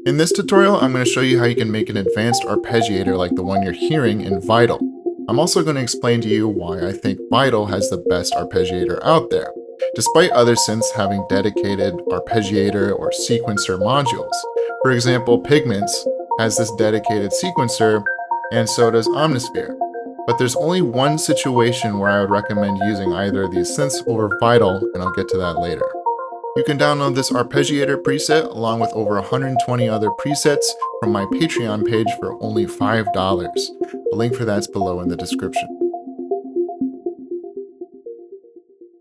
In this tutorial, I'm going to show you how you can make an advanced arpeggiator like the one you're hearing in Vital. I'm also going to explain to you why I think Vital has the best arpeggiator out there, despite other synths having dedicated arpeggiator or sequencer modules. For example, Pigments has this dedicated sequencer, and so does Omnisphere. But there's only one situation where I would recommend using either of these synths over Vital, and I'll get to that later. You can download this arpeggiator preset along with over 120 other presets from my Patreon page for only $5. The link for that's below in the description.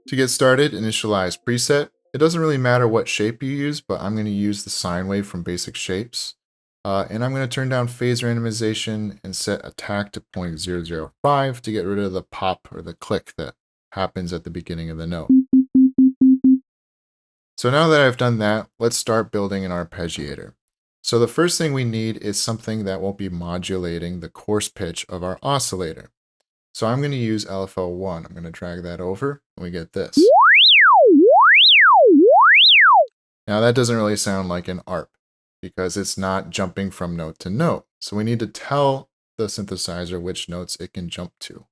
To get started, initialize preset. It doesn't really matter what shape you use, but I'm going to use the sine wave from Basic Shapes. And I'm going to turn down phase randomization and set attack to 0.005 to get rid of the pop or the click that happens at the beginning of the note. So now that I've done that, let's start building an arpeggiator. So the first thing we need is something that will be modulating the coarse pitch of our oscillator. So I'm going to use LFO1. I'm going to drag that over and we get this. Now that doesn't really sound like an ARP because it's not jumping from note to note. So we need to tell the synthesizer which notes it can jump to.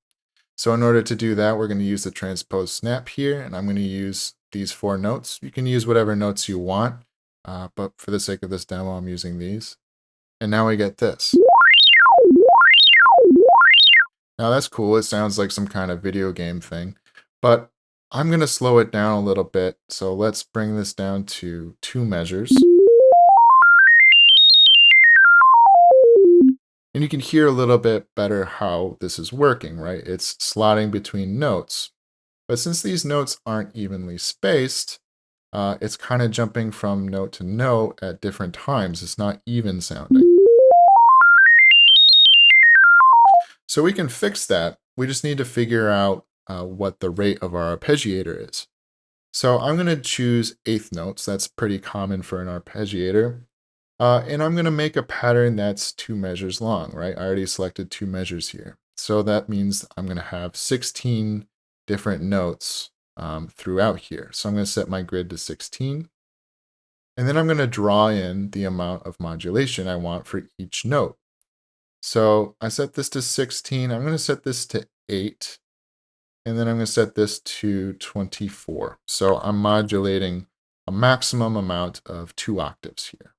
So in order to do that, we're going to use the transpose snap here, and I'm going to use these 4 notes. You can use whatever notes you want, but for the sake of this demo, I'm using these. And now we get this. Now that's cool. It sounds like some kind of video game thing, but I'm going to slow it down a little bit. So let's bring this down to 2 measures. And you can hear a little bit better how this is working, right? It's slotting between notes. But since these notes aren't evenly spaced, it's kind of jumping from note to note at different times. It's not even sounding. So we can fix that. We just need to figure out what the rate of our arpeggiator is. So I'm going to choose 1/8 notes. That's pretty common for an arpeggiator. And I'm going to make a pattern that's 2 measures long, right? I already selected 2 measures here. So that means I'm going to have 16 different notes throughout here. So I'm going to set my grid to 16. And then I'm going to draw in the amount of modulation I want for each note. So I set this to 16. I'm going to set this to 8. And then I'm going to set this to 24. So I'm modulating a maximum amount of 2 octaves here.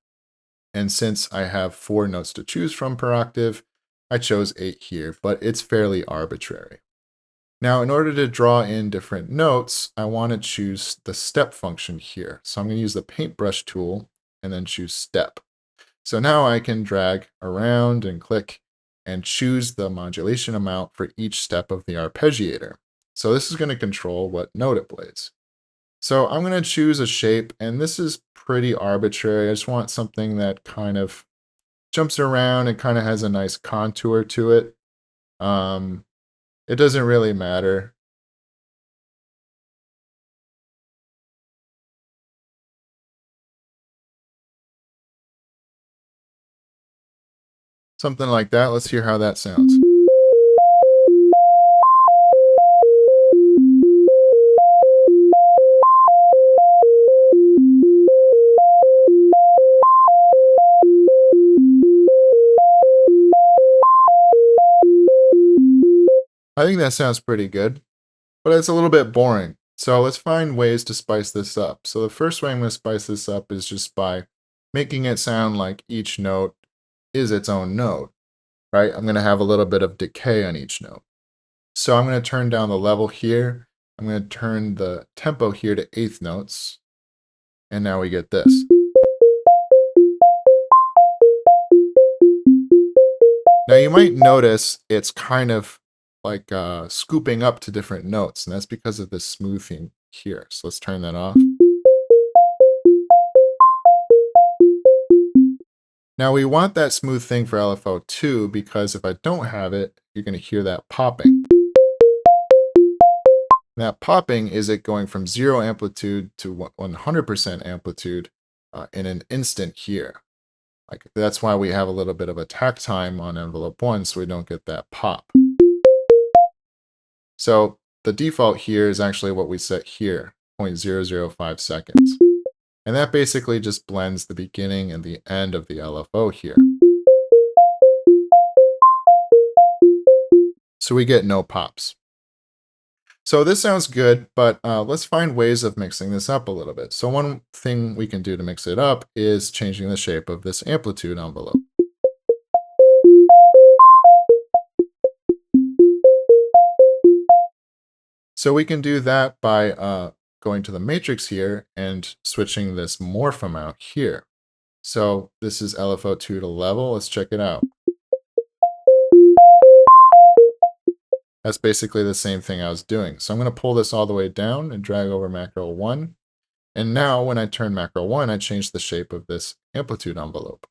And since I have 4 notes to choose from per octave, I chose 8 here, but it's fairly arbitrary. Now, in order to draw in different notes, I want to choose the step function here. So I'm going to use the paintbrush tool and then choose step. So now I can drag around and click and choose the modulation amount for each step of the arpeggiator. So this is going to control what note it plays. So I'm going to choose a shape, and this is pretty arbitrary. I just want something that kind of jumps around and kind of has a nice contour to it. It doesn't really matter. Something like that. Let's hear how that sounds. I think that sounds pretty good, but it's a little bit boring. So let's find ways to spice this up. So the first way I'm going to spice this up is just by making it sound like each note is its own note, right? I'm going to have a little bit of decay on each note. So I'm going to turn down the level here. I'm going to turn the tempo here to 1/8 notes. And now we get this. Now you might notice it's kind of like scooping up to different notes, and that's because of this smoothing here. So let's turn that off. Now we want that smooth thing for LFO2 because if I don't have it, you're going to hear that popping. That popping is it going from 0 amplitude to 100% amplitude in an instant here. Like that's why we have a little bit of attack time on envelope 1 so we don't get that pop. So the default here is actually what we set here, 0.005 seconds. And that basically just blends the beginning and the end of the LFO here. So we get no pops. So this sounds good, but let's find ways of mixing this up a little bit. So one thing we can do to mix it up is changing the shape of this amplitude envelope. So we can do that by going to the matrix here and switching this morph amount here. So this is LFO2 to level. Let's check it out. That's basically the same thing I was doing. So I'm going to pull this all the way down and drag over macro 1. And now when I turn macro 1, I change the shape of this amplitude envelope.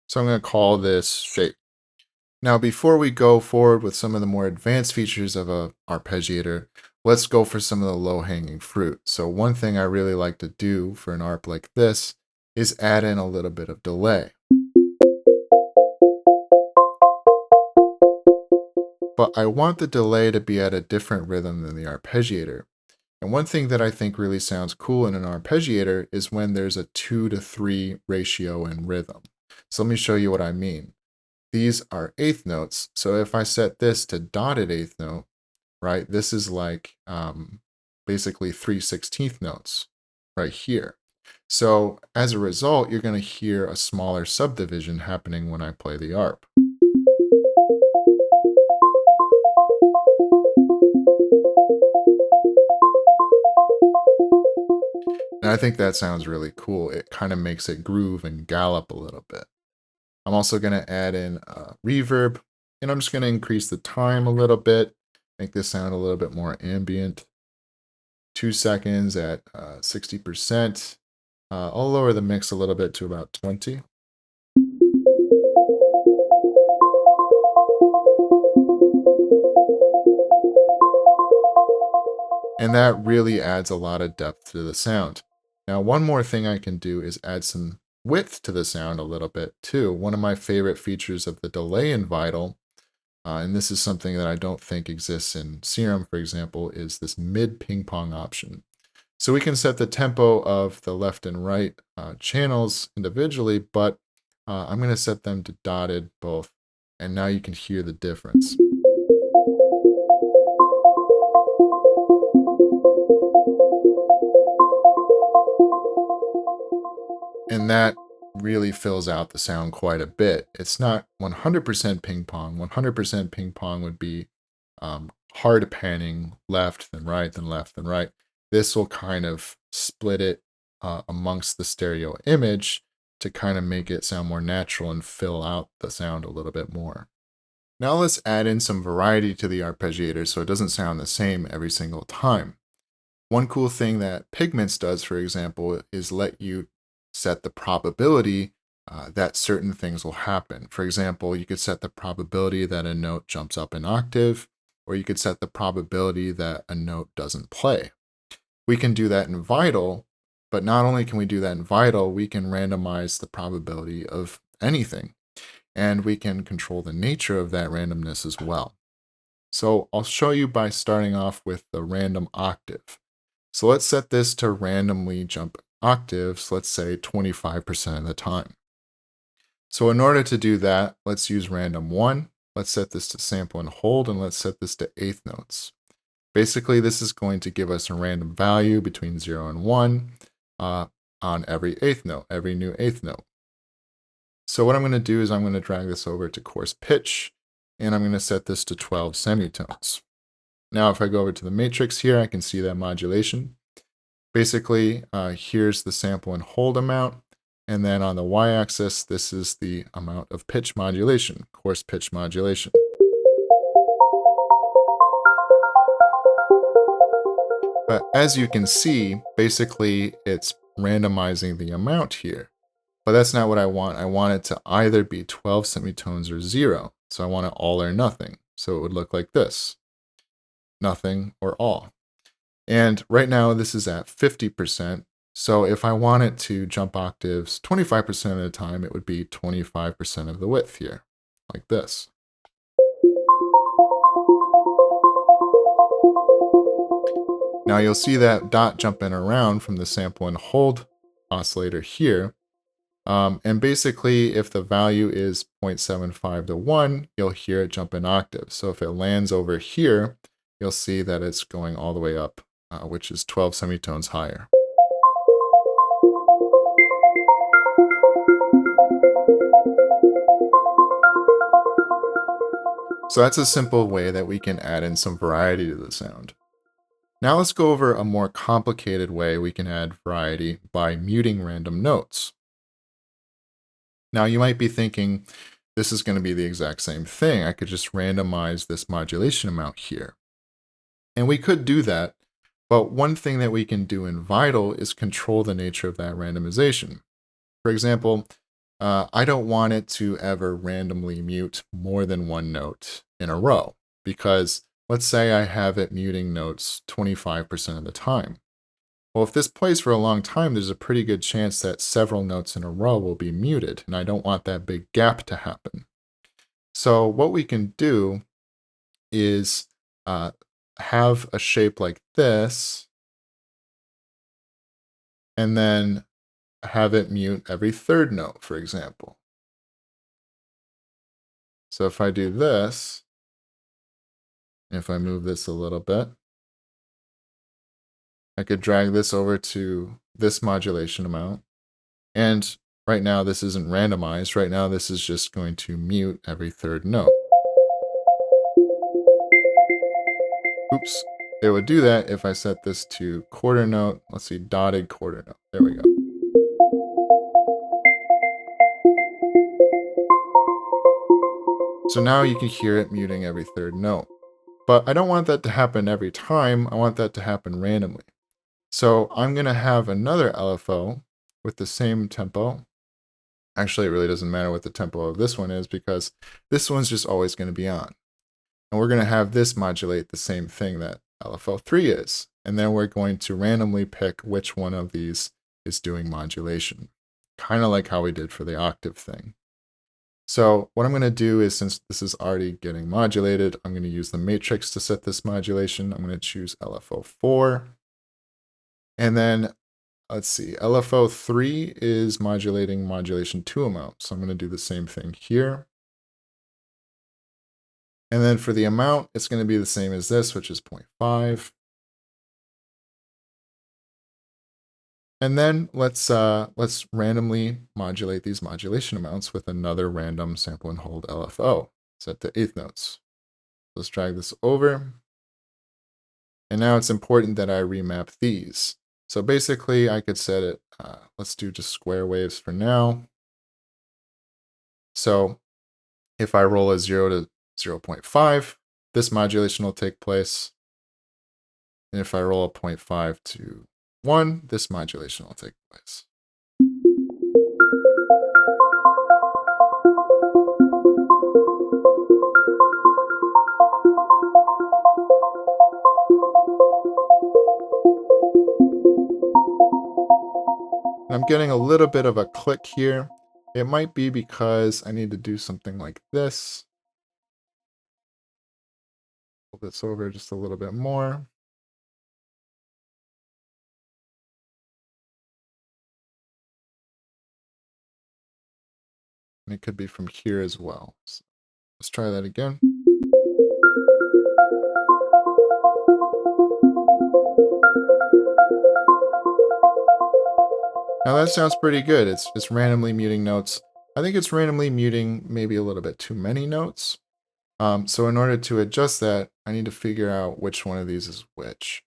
So I'm going to call this shape. Now, before we go forward with some of the more advanced features of a arpeggiator, let's go for some of the low-hanging fruit. So one thing I really like to do for an arp like this is add in a little bit of delay. But I want the delay to be at a different rhythm than the arpeggiator. And one thing that I think really sounds cool in an arpeggiator is when there's a 2-to-3 ratio in rhythm. So let me show you what I mean. These are eighth notes. So if I set this to dotted eighth note, right, this is like basically 3/16 notes right here. So as a result, you're going to hear a smaller subdivision happening when I play the arp. And I think that sounds really cool. It kind of makes it groove and gallop a little bit. I'm also going to add in reverb, and I'm just going to increase the time a little bit, make this sound a little bit more ambient. 2 seconds at 60%. I'll lower the mix a little bit to about 20. And that really adds a lot of depth to the sound. Now, one more thing I can do is add some width to the sound a little bit too. One of my favorite features of the delay in Vital, and this is something that I don't think exists in Serum, for example, is this mid ping pong option. So we can set the tempo of the left and right channels individually, but I'm going to set them to dotted both. And now you can hear the difference. And that really fills out the sound quite a bit. It's not 100% ping pong. 100% ping pong would be hard panning left, then right, then left, then right. This will kind of split it amongst the stereo image to kind of make it sound more natural and fill out the sound a little bit more. Now let's add in some variety to the arpeggiator so it doesn't sound the same every single time. One cool thing that Pigments does, for example, is let you set the probability that certain things will happen. For example, you could set the probability that a note jumps up an octave, or you could set the probability that a note doesn't play. We can do that in Vital, but not only can we do that in Vital, we can randomize the probability of anything, and we can control the nature of that randomness as well. So I'll show you by starting off with the random octave. So let's set this to randomly jump octaves, let's say 25% of the time. So in order to do that, let's use random 1. Let's set this to sample and hold, and let's set this to eighth notes. Basically, this is going to give us a random value between 0 and 1 on every eighth note, every new eighth note. So what I'm going to do is I'm going to drag this over to coarse pitch, and I'm going to set this to 12 semitones. Now, if I go over to the matrix here, I can see that modulation. Basically, here's the sample and hold amount. And then on the y-axis, this is the amount of pitch modulation, coarse pitch modulation. But as you can see, basically, it's randomizing the amount here. But that's not what I want. I want it to either be 12 semitones or 0. So I want it all or nothing. So it would look like this. Nothing or all. And right now this is at 50%. So if I want it to jump octaves 25% of the time, it would be 25% of the width here, like this. Now you'll see that dot jumping around from the sample and hold oscillator here. And basically, if the value is 0.75 to 1, you'll hear it jump in octaves. So if it lands over here, you'll see that it's going all the way up, which is 12 semitones higher. So that's a simple way that we can add in some variety to the sound. Now let's go over a more complicated way we can add variety by muting random notes. Now you might be thinking, this is going to be the exact same thing. I could just randomize this modulation amount here. And we could do that, but one thing that we can do in Vital is control the nature of that randomization. For example, I don't want it to ever randomly mute more than one note in a row, because let's say I have it muting notes 25% of the time. Well, if this plays for a long time, there's a pretty good chance that several notes in a row will be muted, and I don't want that big gap to happen. So what we can do is have a shape like this, and then have it mute every third note, for example. So if I do this, if I move this a little bit, I could drag this over to this modulation amount. And right now this isn't randomized. Right now this is just going to mute every third note. Oops. It would do that if I set this to quarter note. Let's see, dotted quarter note. There we go. So now you can hear it muting every third note. But I don't want that to happen every time. I want that to happen randomly. So I'm going to have another LFO with the same tempo. Actually, it really doesn't matter what the tempo of this one is, because this one's just always going to be on. And we're going to have this modulate the same thing that LFO3 is. And then we're going to randomly pick which one of these is doing modulation. Kind of like how we did for the octave thing. So what I'm going to do is, since this is already getting modulated, I'm going to use the matrix to set this modulation. I'm going to choose LFO4. And then, let's see, LFO3 is modulating modulation 2 amount. So I'm going to do the same thing here. And then for the amount, it's going to be the same as this, which is 0.5. And then let's randomly modulate these modulation amounts with another random sample and hold LFO set to eighth notes. Let's drag this over. And now it's important that I remap these. So basically I could set it, let's do just square waves for now. So if I roll a 0 to 0.5, this modulation will take place. And if I roll a 0.5 to 1, this modulation will take place. And I'm getting a little bit of a click here. It might be because I need to do something like this. Pull this over just a little bit more. And it could be from here as well. So let's try that again. Now that sounds pretty good. It's randomly muting notes. I think it's randomly muting maybe a little bit too many notes. So in order to adjust that, I need to figure out which one of these is which.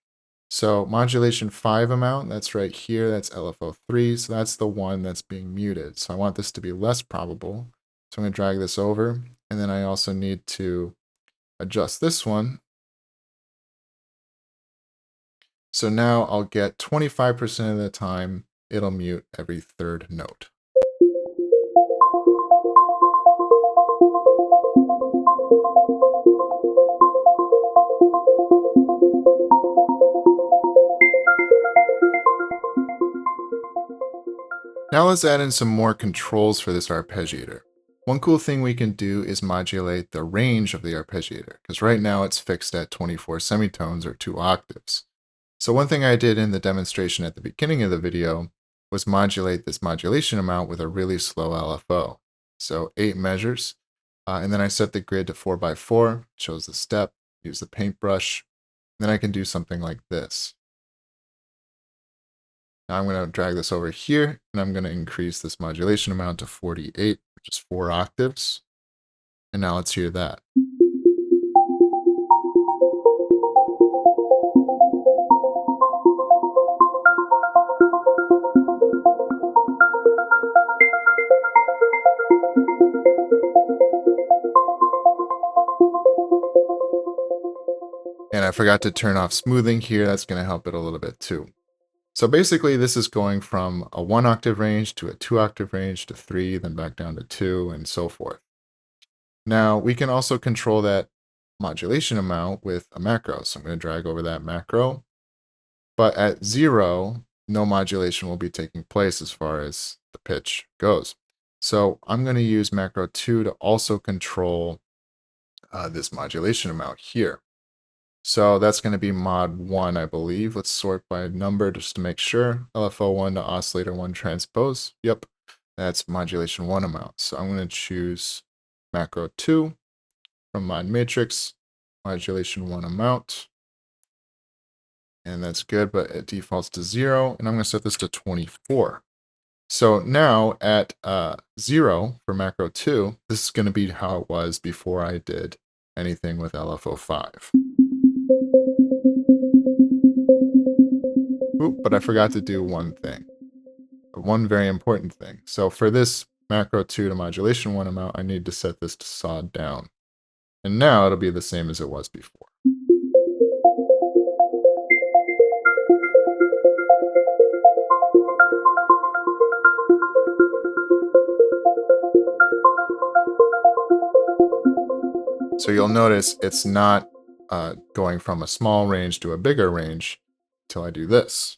So modulation 5 amount, that's right here, that's LFO3, so that's the one that's being muted. So I want this to be less probable. So I'm going to drag this over, and then I also need to adjust this one. So now I'll get 25% of the time, it'll mute every third note. Now let's add in some more controls for this arpeggiator. One cool thing we can do is modulate the range of the arpeggiator, because right now it's fixed at 24 semitones or 2 octaves. So one thing I did in the demonstration at the beginning of the video was modulate this modulation amount with a really slow LFO. So 8 measures, and then I set the grid to 4x4, chose the step, use the paintbrush, then I can do something like this. Now I'm going to drag this over here, and I'm going to increase this modulation amount to 48, which is 4 octaves. And now let's hear that. And I forgot to turn off smoothing here. That's going to help it a little bit too. So basically, this is going from a 1 octave range to a 2 octave range to 3, then back down to 2, and so forth. Now, we can also control that modulation amount with a macro. So I'm going to drag over that macro. But at 0, no modulation will be taking place as far as the pitch goes. So I'm going to use macro 2 to also control this modulation amount here. So that's going to be mod 1, I believe. Let's sort by number just to make sure. LFO1 to oscillator 1 transpose. Yep, that's modulation 1 amount. So I'm going to choose macro 2 from mod matrix, modulation 1 amount. And that's good, but it defaults to 0. And I'm going to set this to 24. So now at 0 for macro 2, this is going to be how it was before I did anything with LFO5. Oop, but I forgot to do one thing. One very important thing. So for this macro 2 to modulation 1 amount, I need to set this to saw down. And now it'll be the same as it was before. So you'll notice it's not going from a small range to a bigger range until I do this.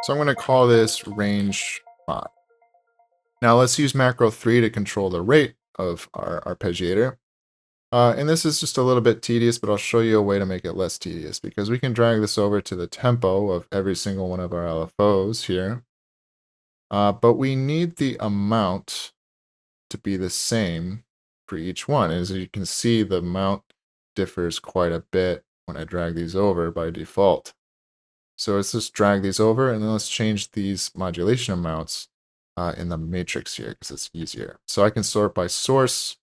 So I'm going to call this range mod. Now let's use macro 3 to control the rate of our arpeggiator. And this is just a little bit tedious, but I'll show you a way to make it less tedious, because we can drag this over to the tempo of every single one of our LFOs here. But we need the amount to be the same for each one. As you can see, the amount differs quite a bit when I drag these over by default. So let's just drag these over, and then let's change these modulation amounts in the matrix here, because it's easier. So I can sort by source.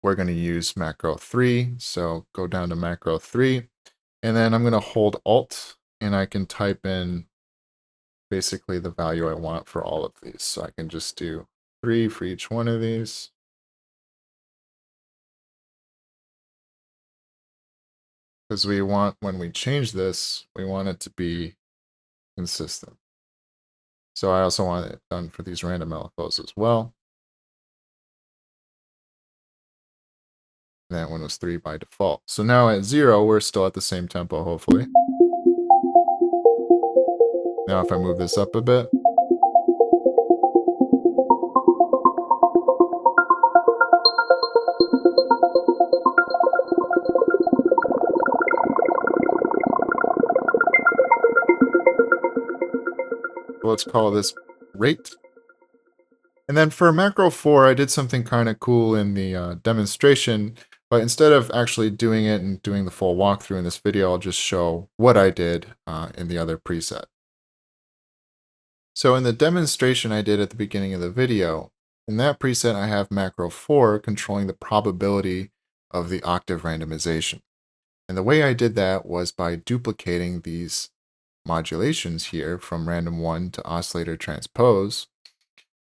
We're going to use macro 3. So go down to macro 3. And then I'm going to hold Alt, and I can type in basically the value I want for all of these. So I can just do 3 for each one of these. Because we want, when we change this, we want it to be consistent. So I also want it done for these random LFOs as well. That one was 3 by default. So now at 0, we're still at the same tempo, hopefully. Now if I move this up a bit. Let's call this rate. And then for macro 4, I did something kind of cool in the demonstration, but instead of actually doing it and doing the full walkthrough in this video, I'll just show what I did in the other preset. So in the demonstration I did at the beginning of the video, in that preset I have macro 4 controlling the probability of the octave randomization. And the way I did that was by duplicating these modulations here from random 1 to oscillator transpose.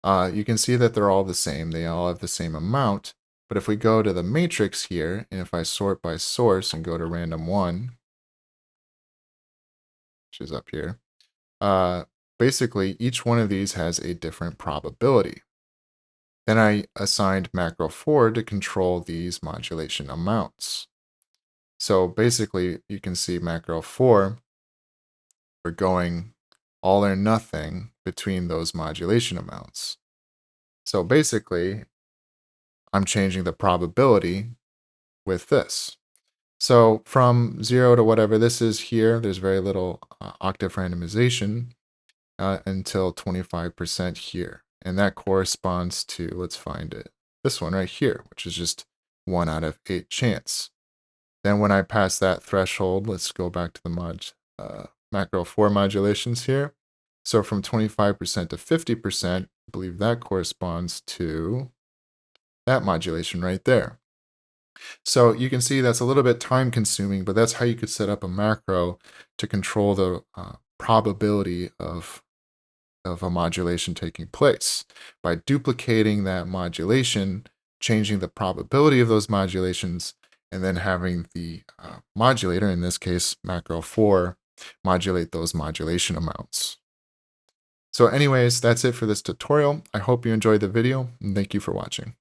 You can see that they're all the same. They all have the same amount. But if we go to the matrix here, and if I sort by source and go to random 1, which is up here, basically each one of these has a different probability. Then I assigned macro 4 to control these modulation amounts. So basically you can see macro 4, we're going all or nothing between those modulation amounts. So basically, I'm changing the probability with this. So from 0 to whatever this is here, there's very little octave randomization until 25% here. And that corresponds to, let's find it, this one right here, which is just 1 out of 8 chance. Then when I pass that threshold, let's go back to the macro 4 modulations here. So from 25% to 50%, I believe that corresponds to that modulation right there. So you can see that's a little bit time consuming, but that's how you could set up a macro to control the probability of a modulation taking place. By duplicating that modulation, changing the probability of those modulations, and then having the modulator, in this case macro 4, modulate those modulation amounts. So anyways, that's it for this tutorial. I hope you enjoyed the video, and thank you for watching.